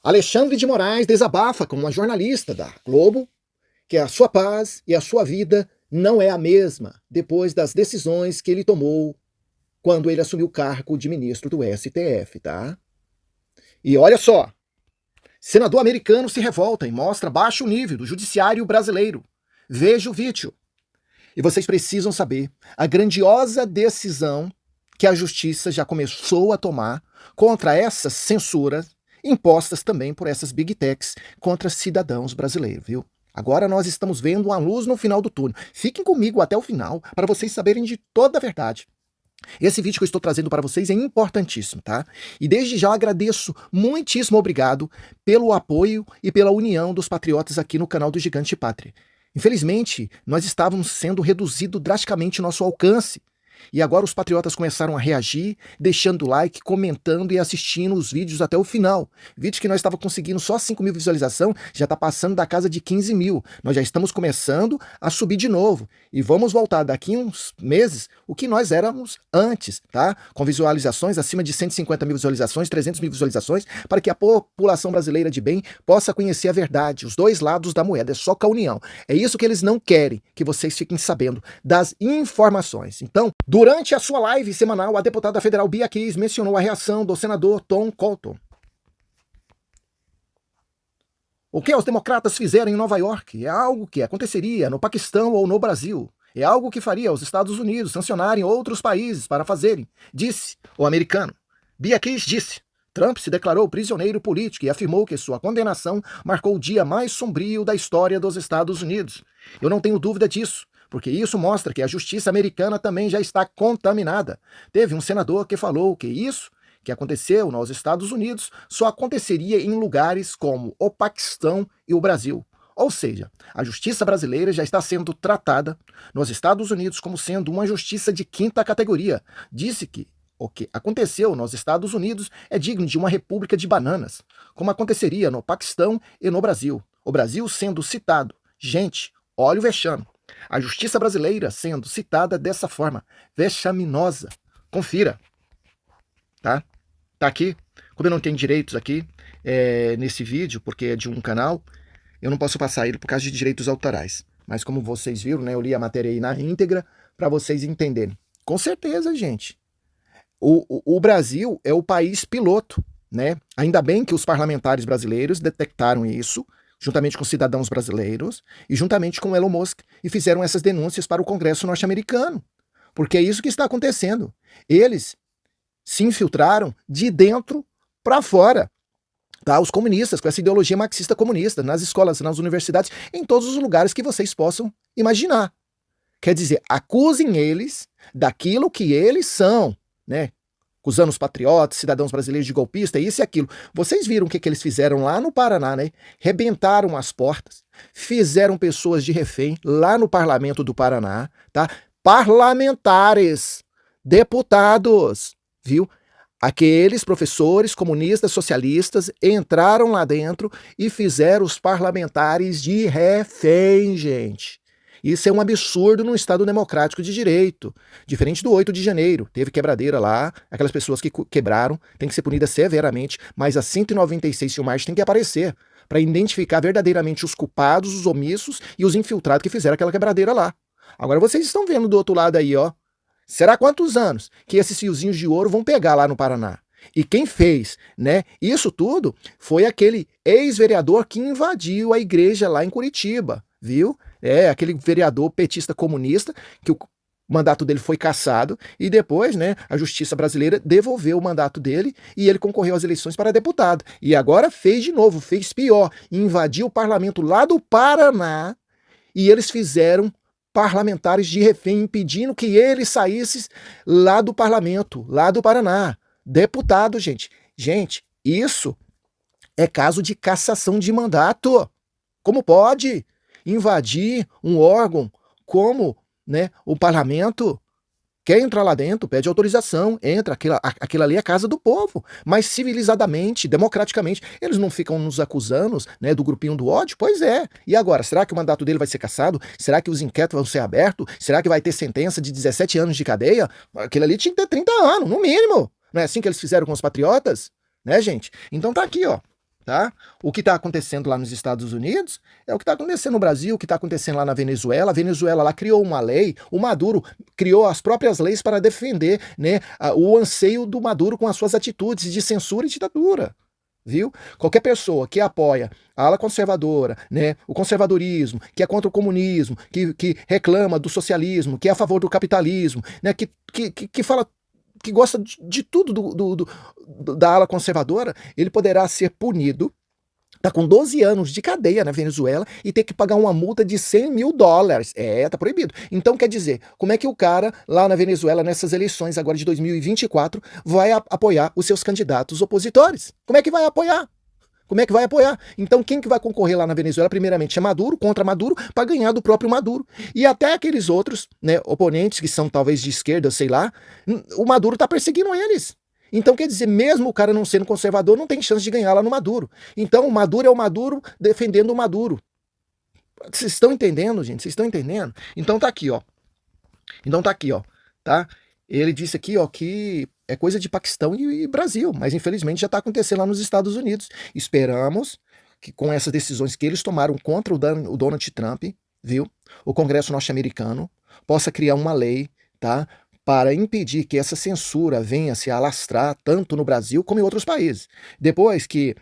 Alexandre de Moraes desabafa com uma jornalista da Globo que a sua paz e a sua vida não é a mesma depois das decisões que ele tomou quando ele assumiu o cargo de ministro do STF, tá? E olha só, senador americano se revolta e mostra baixo nível do judiciário brasileiro. Veja o vídeo. E vocês precisam saber a grandiosa decisão que a justiça já começou a tomar contra essas censuras impostas também por essas big techs contra cidadãos brasileiros, viu? Agora nós estamos vendo uma luz no final do túnel. Fiquem comigo até o final para vocês saberem de toda a verdade. Esse vídeo que eu estou trazendo para vocês é importantíssimo, tá? E desde já agradeço muitíssimo obrigado pelo apoio e pela união dos patriotas aqui no canal do Gigante Pátria. Infelizmente, nós estávamos sendo reduzido drasticamente o nosso alcance. E agora os patriotas começaram a reagir, deixando like, comentando e assistindo os vídeos até o final. Vídeo que nós estávamos conseguindo só 5 mil visualizações, já está passando da casa de 15 mil. Nós já estamos começando a subir de novo. E vamos voltar daqui uns meses o que nós éramos antes, tá? Com visualizações acima de 150 mil visualizações, 300 mil visualizações, para que a população brasileira de bem possa conhecer a verdade, os dois lados da moeda. É só com a união. É isso que eles não querem, que vocês fiquem sabendo das informações. Então, durante a sua live semanal, a deputada federal Bia Kiss mencionou a reação do senador Tom Cotton. O que os democratas fizeram em Nova York é algo que aconteceria no Paquistão ou no Brasil. É algo que faria os Estados Unidos sancionarem outros países para fazerem, disse o americano. Bia Kiss disse. Trump se declarou prisioneiro político e afirmou que sua condenação marcou o dia mais sombrio da história dos Estados Unidos. Eu não tenho dúvida disso, porque isso mostra que a justiça americana também já está contaminada. Teve um senador que falou que isso que aconteceu nos Estados Unidos só aconteceria em lugares como o Paquistão e o Brasil. Ou seja, a justiça brasileira já está sendo tratada nos Estados Unidos como sendo uma justiça de quinta categoria. Disse que o que aconteceu nos Estados Unidos é digno de uma república de bananas, como aconteceria no Paquistão e no Brasil. O Brasil sendo citado. Gente, olha o vexame. A justiça brasileira sendo citada dessa forma, vexaminosa. Confira, tá? Tá aqui. Como eu não tenho direitos aqui nesse vídeo, porque é de um canal, eu não posso passar ele por causa de direitos autorais. Mas como vocês viram, né, eu li a matéria aí na íntegra para vocês entenderem. Com certeza, gente. O Brasil é o país piloto, né? Ainda bem que os parlamentares brasileiros detectaram isso, juntamente com cidadãos brasileiros e juntamente com Elon Musk, e fizeram essas denúncias para o Congresso norte-americano. Porque é isso que está acontecendo. Eles se infiltraram de dentro para fora. Tá? Os comunistas, com essa ideologia marxista comunista, nas escolas, nas universidades, em todos os lugares que vocês possam imaginar. Quer dizer, acusem eles daquilo que eles são, né? Acusando os patriotas, cidadãos brasileiros de golpista, isso e aquilo. Vocês viram o que eles fizeram lá no Paraná, né? Rebentaram as portas, fizeram pessoas de refém lá no parlamento do Paraná, tá? Parlamentares, deputados, viu? Aqueles professores comunistas, socialistas, entraram lá dentro e fizeram os parlamentares de refém, gente. Isso é um absurdo num Estado democrático de direito. Diferente do 8 de janeiro. Teve quebradeira lá, aquelas pessoas que quebraram têm que ser punidas severamente, mas as 196 filmagens têm que aparecer para identificar verdadeiramente os culpados, os omissos e os infiltrados que fizeram aquela quebradeira lá. Agora vocês estão vendo do outro lado aí, ó. Será quantos anos que esses fiozinhos de ouro vão pegar lá no Paraná? E quem fez, né, isso tudo foi aquele ex-vereador que invadiu a igreja lá em Curitiba, viu? É, aquele vereador petista comunista que o mandato dele foi cassado e depois, né, a justiça brasileira devolveu o mandato dele e ele concorreu às eleições para deputado. E agora fez de novo, fez pior, invadiu o parlamento lá do Paraná e eles fizeram parlamentares de refém, impedindo que ele saísse lá do parlamento, lá do Paraná. Deputado, gente. Gente, isso é caso de cassação de mandato. Como pode invadir um órgão como, né, o parlamento? Quer entrar lá dentro, pede autorização, entra, aquilo ali é a casa do povo, mas civilizadamente, democraticamente. Eles não ficam nos acusando, né, do grupinho do ódio? Pois é. E agora, será que o mandato dele vai ser cassado? Será que os inquéritos vão ser abertos? Será que vai ter sentença de 17 anos de cadeia? Aquilo ali tinha que ter 30 anos, no mínimo. Não é assim que eles fizeram com os patriotas? Né, gente? Então tá aqui, ó. tá? O que está acontecendo lá nos Estados Unidos é o que está acontecendo no Brasil, o que está acontecendo lá na Venezuela. A Venezuela lá criou uma lei, o Maduro criou as próprias leis para defender, né, o anseio do Maduro com as suas atitudes de censura e ditadura. Viu? Qualquer pessoa que apoia a ala conservadora, né, o conservadorismo, que é contra o comunismo, que reclama do socialismo, que é a favor do capitalismo, né, que fala, que gosta de tudo da ala conservadora, ele poderá ser punido. Tá com 12 anos de cadeia na Venezuela e ter que pagar uma multa de US$ 100.000. Tá proibido. Então, quer dizer, como é que o cara lá na Venezuela, nessas eleições agora de 2024, vai apoiar os seus candidatos opositores? Como é que vai apoiar? Como é que vai apoiar? Então, quem que vai concorrer lá na Venezuela, primeiramente, é Maduro, contra Maduro, para ganhar do próprio Maduro. E até aqueles outros, né, oponentes que são talvez de esquerda, sei lá, o Maduro tá perseguindo eles. Então, quer dizer, mesmo o cara não sendo conservador, não tem chance de ganhar lá no Maduro. Então, o Maduro é o Maduro defendendo o Maduro. Vocês estão entendendo, gente? Vocês estão entendendo? Então tá aqui, ó. Tá? Ele disse aqui, ó, que é coisa de Paquistão e Brasil, mas infelizmente já está acontecendo lá nos Estados Unidos. Esperamos que com essas decisões que eles tomaram contra o Donald Trump, viu? O Congresso norte-americano possa criar uma lei, tá? Para impedir que essa censura venha se alastrar tanto no Brasil como em outros países. Depois que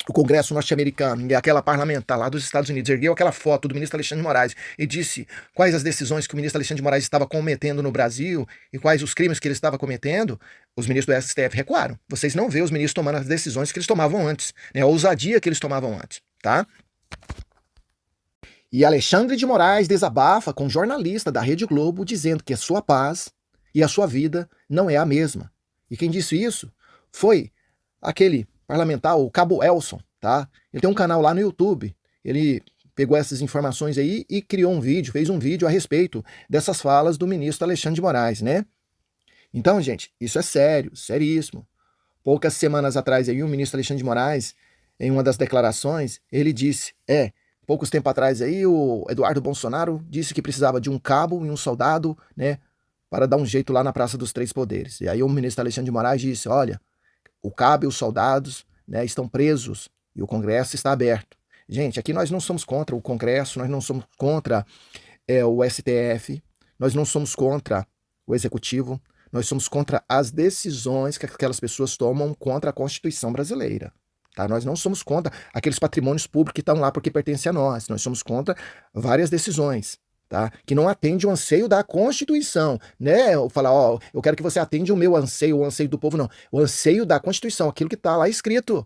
o Congresso norte-americano e aquela parlamentar lá dos Estados Unidos ergueu aquela foto do ministro Alexandre de Moraes e disse quais as decisões que o ministro Alexandre de Moraes estava cometendo no Brasil e quais os crimes que ele estava cometendo, os ministros do STF recuaram. Vocês não vê os ministros tomando as decisões que eles tomavam antes, né, a ousadia que eles tomavam antes, tá? E Alexandre de Moraes desabafa com um jornalista da Rede Globo dizendo que a sua paz e a sua vida não é a mesma. E quem disse isso foi aquele parlamentar, o Cabo Elson, tá? Ele tem um canal lá no YouTube. Ele pegou essas informações aí e criou um vídeo, fez um vídeo a respeito dessas falas do ministro Alexandre de Moraes, né? Então, gente, isso é sério, seríssimo. Poucas semanas atrás aí, o ministro Alexandre de Moraes, em uma das declarações, ele disse, poucos tempo atrás aí, o Eduardo Bolsonaro disse que precisava de um cabo e um soldado, né, para dar um jeito lá na Praça dos Três Poderes. E aí o ministro Alexandre de Moraes disse, olha, o cabo e os soldados, né, estão presos e o Congresso está aberto. Gente, aqui nós não somos contra o Congresso, nós não somos contra o STF, nós não somos contra o Executivo, nós somos contra as decisões que aquelas pessoas tomam contra a Constituição brasileira. Tá? Nós não somos contra aqueles patrimônios públicos que estão lá porque pertencem a nós. Nós somos contra várias decisões. Tá? Que não atende o anseio da Constituição, né? Eu falar, ó, eu quero que você atende o meu anseio, o anseio do povo, não. O anseio da Constituição, aquilo que está lá escrito.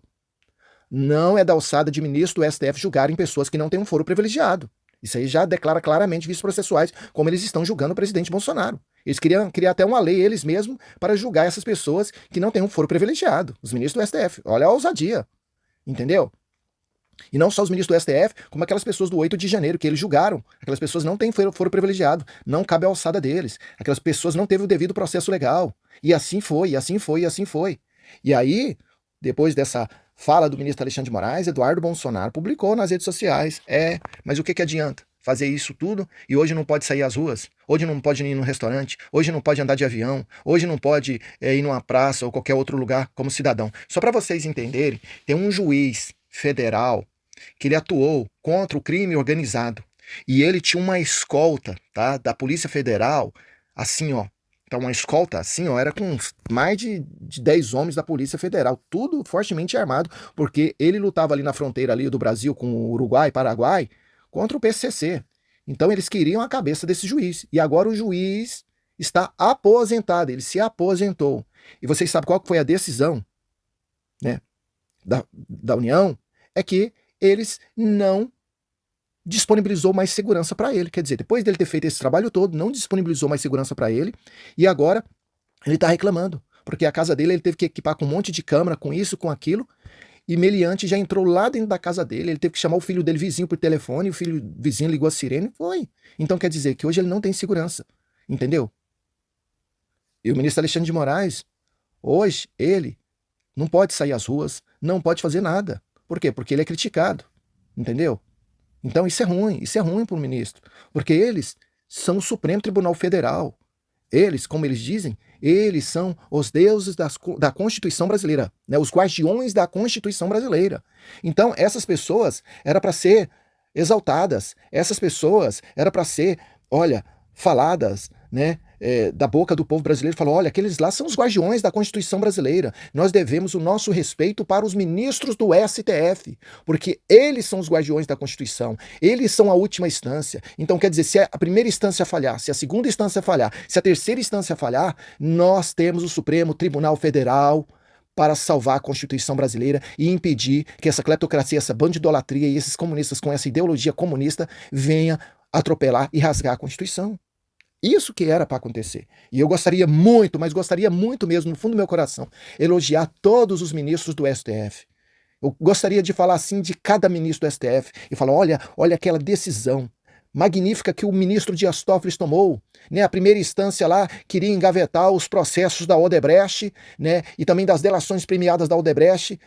Não é da alçada de ministro do STF julgarem pessoas que não têm um foro privilegiado. Isso aí já declara claramente vícios processuais, como eles estão julgando o presidente Bolsonaro. Eles queriam criar até uma lei, eles mesmos, para julgar essas pessoas que não têm um foro privilegiado. Os ministros do STF. Olha a ousadia. Entendeu? E não só os ministros do STF, como aquelas pessoas do 8 de janeiro que eles julgaram. Aquelas pessoas não têm foro privilegiado, não cabe a alçada deles. Aquelas pessoas não teve o devido processo legal. E assim foi, e assim foi, e assim foi. E aí, depois dessa fala do ministro Alexandre de Moraes, Eduardo Bolsonaro publicou nas redes sociais. Mas o que adianta fazer isso tudo e hoje não pode sair às ruas? Hoje não pode ir no restaurante, hoje não pode andar de avião, hoje não pode ir numa praça ou qualquer outro lugar como cidadão. Só para vocês entenderem, tem um juiz federal que ele atuou contra o crime organizado e ele tinha uma escolta, tá, da Polícia Federal, assim, ó. Então, uma escolta assim, ó, era com mais de 10 homens da Polícia Federal, tudo fortemente armado, porque ele lutava ali na fronteira ali do Brasil com o Uruguai, Paraguai, contra o PCC. Então, eles queriam a cabeça desse juiz. E agora o juiz está aposentado, ele se aposentou. E vocês sabem qual foi a decisão, né, da União? É que eles não disponibilizou mais segurança para ele. Quer dizer, depois dele ter feito esse trabalho todo, não disponibilizou mais segurança para ele, e agora ele está reclamando, porque a casa dele ele teve que equipar com um monte de câmera, com isso, com aquilo, e meliante já entrou lá dentro da casa dele, ele teve que chamar o filho dele vizinho por telefone, o filho vizinho ligou a sirene e foi. Então quer dizer que hoje ele não tem segurança, entendeu? E o ministro Alexandre de Moraes, hoje, ele não pode sair às ruas, não pode fazer nada. Por quê? Porque ele é criticado, entendeu? Então isso é ruim para o ministro, porque eles são o Supremo Tribunal Federal. Eles, como eles dizem, eles são os deuses da Constituição brasileira, né? Os guardiões da Constituição brasileira. Então, essas pessoas era para ser exaltadas, essas pessoas era para ser, olha, faladas, né? Da boca do povo brasileiro, falou: olha, aqueles lá são os guardiões da Constituição brasileira. Nós devemos o nosso respeito para os ministros do STF, porque eles são os guardiões da Constituição, eles são a última instância. Então, quer dizer, se a primeira instância falhar, se a segunda instância falhar, se a terceira instância falhar, nós temos o Supremo Tribunal Federal para salvar a Constituição brasileira e impedir que essa cleptocracia, essa bandidolatria e esses comunistas com essa ideologia comunista venha atropelar e rasgar a Constituição. Isso que era para acontecer. E eu gostaria muito, mas gostaria muito mesmo, no fundo do meu coração, elogiar todos os ministros do STF. Eu gostaria de falar assim de cada ministro do STF e falar: olha aquela decisão magnífica que o ministro Dias Toffoli tomou, né? A primeira instância lá queria engavetar os processos da Odebrecht, né? E também das delações premiadas da Odebrecht,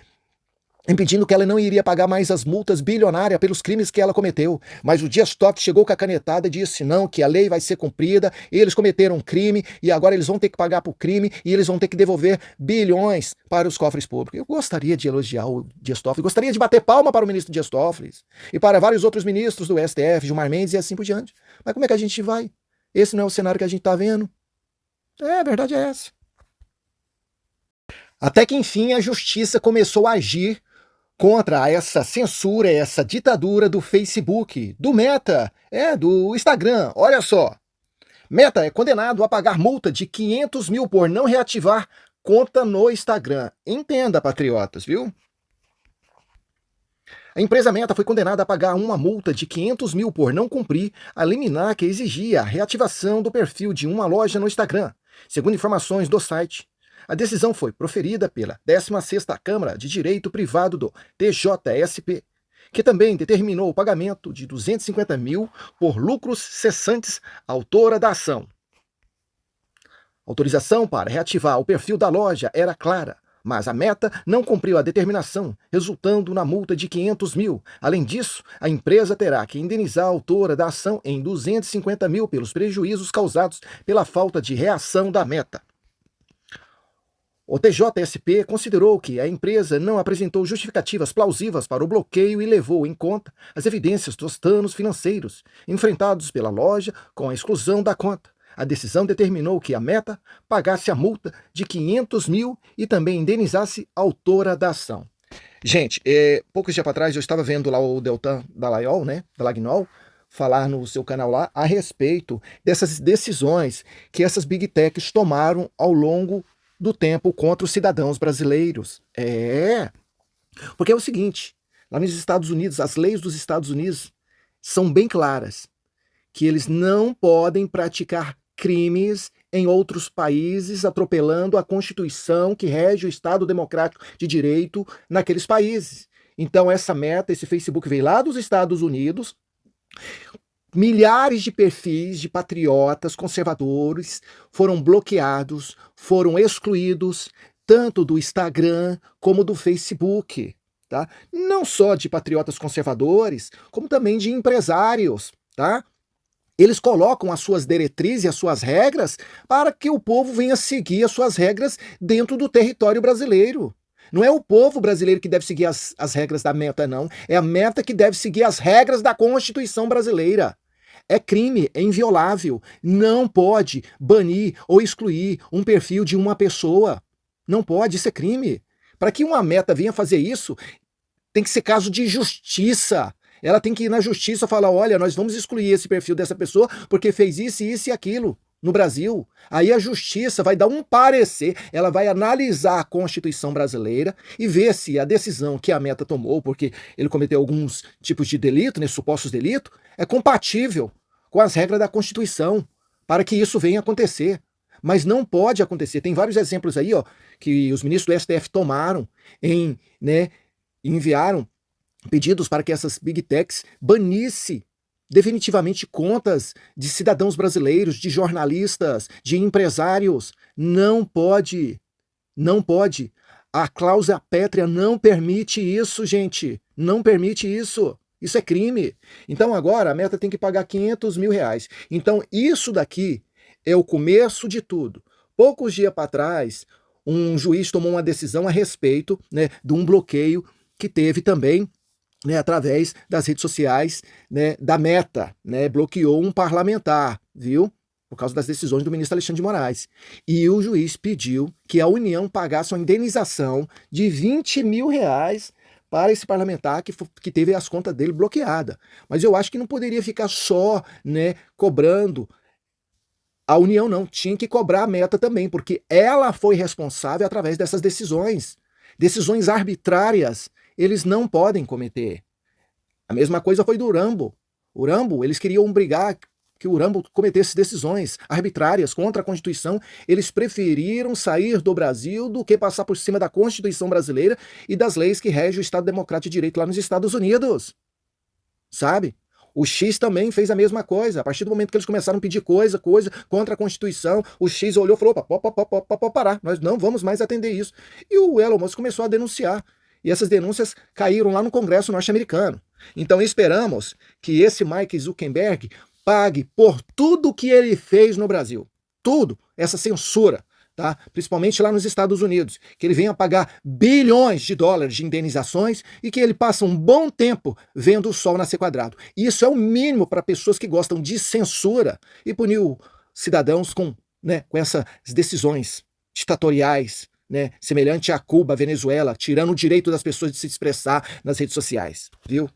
impedindo que ela não iria pagar mais as multas bilionárias pelos crimes que ela cometeu. Mas o Dias Toffoli chegou com a canetada e disse não, que a lei vai ser cumprida, eles cometeram um crime e agora eles vão ter que pagar por crime e eles vão ter que devolver bilhões para os cofres públicos. Eu gostaria de elogiar o Dias Toffoli, gostaria de bater palma para o ministro Dias Toffoli e para vários outros ministros do STF, Gilmar Mendes e assim por diante. Mas como é que a gente vai? Esse não é o cenário que a gente está vendo. A verdade é essa. Até que enfim a justiça começou a agir contra essa censura, essa ditadura do Facebook, do Meta, do Instagram. Olha só, Meta é condenado a pagar multa de 500 mil por não reativar conta no Instagram. Entenda, patriotas, viu? A empresa Meta foi condenada a pagar uma multa de 500 mil por não cumprir a liminar que exigia a reativação do perfil de uma loja no Instagram, segundo informações do site. A decisão foi proferida pela 16ª Câmara de Direito Privado do TJSP, que também determinou o pagamento de 250 mil por lucros cessantes à autora da ação. A autorização para reativar o perfil da loja era clara, mas a Meta não cumpriu a determinação, resultando na multa de 500 mil. Além disso, a empresa terá que indenizar a autora da ação em 250 mil pelos prejuízos causados pela falta de reação da Meta. O TJSP considerou que a empresa não apresentou justificativas plausíveis para o bloqueio e levou em conta as evidências dos danos financeiros enfrentados pela loja com a exclusão da conta. A decisão determinou que a Meta pagasse a multa de 500 mil e também indenizasse a autora da ação. Gente, poucos dias para trás eu estava vendo lá o Deltan Dallagnol, né, falar no seu canal lá a respeito dessas decisões que essas Big Techs tomaram ao longo do tempo contra os cidadãos brasileiros. Porque é o seguinte, lá nos Estados Unidos, as leis dos Estados Unidos são bem claras, que eles não podem praticar crimes em outros países, atropelando a Constituição que rege o Estado Democrático de Direito naqueles países. Então essa Meta, esse Facebook veio lá dos Estados Unidos. Milhares de perfis de patriotas conservadores foram bloqueados, foram excluídos, tanto do Instagram como do Facebook. Tá? Não só de patriotas conservadores, como também de empresários. Tá? Eles colocam as suas diretrizes e as suas regras para que o povo venha seguir as suas regras dentro do território brasileiro. Não é o povo brasileiro que deve seguir as regras da Meta, não. É a Meta que deve seguir as regras da Constituição brasileira. É crime, é inviolável. Não pode banir ou excluir um perfil de uma pessoa. Não pode, isso é crime. Para que uma Meta venha fazer isso, tem que ser caso de justiça. Ela tem que ir na justiça e falar: olha, nós vamos excluir esse perfil dessa pessoa porque fez isso, isso e aquilo no Brasil. Aí a justiça vai dar um parecer, ela vai analisar a Constituição brasileira e ver se a decisão que a Meta tomou, porque ele cometeu alguns tipos de delito, né, supostos delitos, é compatível com as regras da Constituição, para que isso venha acontecer. Mas não pode acontecer. Tem vários exemplos aí, que os ministros do STF tomaram, enviaram pedidos para que essas Big Techs banissem definitivamente contas de cidadãos brasileiros, de jornalistas, de empresários. Não pode. Não pode. A cláusula pétrea não permite isso, gente. Não permite isso. Isso é crime. Então agora a Meta tem que pagar 500 mil reais. Então isso daqui é o começo de tudo. Poucos dias para trás, um juiz tomou uma decisão a respeito, né, de um bloqueio que teve também, né, através das redes sociais, né, da Meta, né, bloqueou um parlamentar, viu? Por causa das decisões do ministro Alexandre de Moraes. E o juiz pediu que a União pagasse uma indenização de 20 mil reais para esse parlamentar que teve as contas dele bloqueadas. Mas eu acho que não poderia ficar só, né, cobrando a União, não. Tinha que cobrar a Meta também, porque ela foi responsável através dessas decisões. Decisões arbitrárias eles não podem cometer. A mesma coisa foi do Rambo. O Rambo, eles queriam brigar que o Rambo cometesse decisões arbitrárias contra a Constituição. Eles preferiram sair do Brasil do que passar por cima da Constituição brasileira e das leis que regem o Estado Democrático de Direito lá nos Estados Unidos. Sabe? O X também fez a mesma coisa. A partir do momento que eles começaram a pedir coisa contra a Constituição, o X olhou e falou: opa, pode parar, nós não vamos mais atender isso. E o Elon Musk começou a denunciar. E essas denúncias caíram lá no Congresso norte-americano. Então esperamos que esse Mike Zuckerberg pague por tudo que ele fez no Brasil. Tudo, essa censura, tá? Principalmente lá nos Estados Unidos. Que ele venha pagar bilhões de dólares de indenizações e que ele passe um bom tempo vendo o sol nascer quadrado. Isso é o mínimo para pessoas que gostam de censura e punir cidadãos com essas decisões ditatoriais, né, semelhante a Cuba, Venezuela, tirando o direito das pessoas de se expressar nas redes sociais, viu?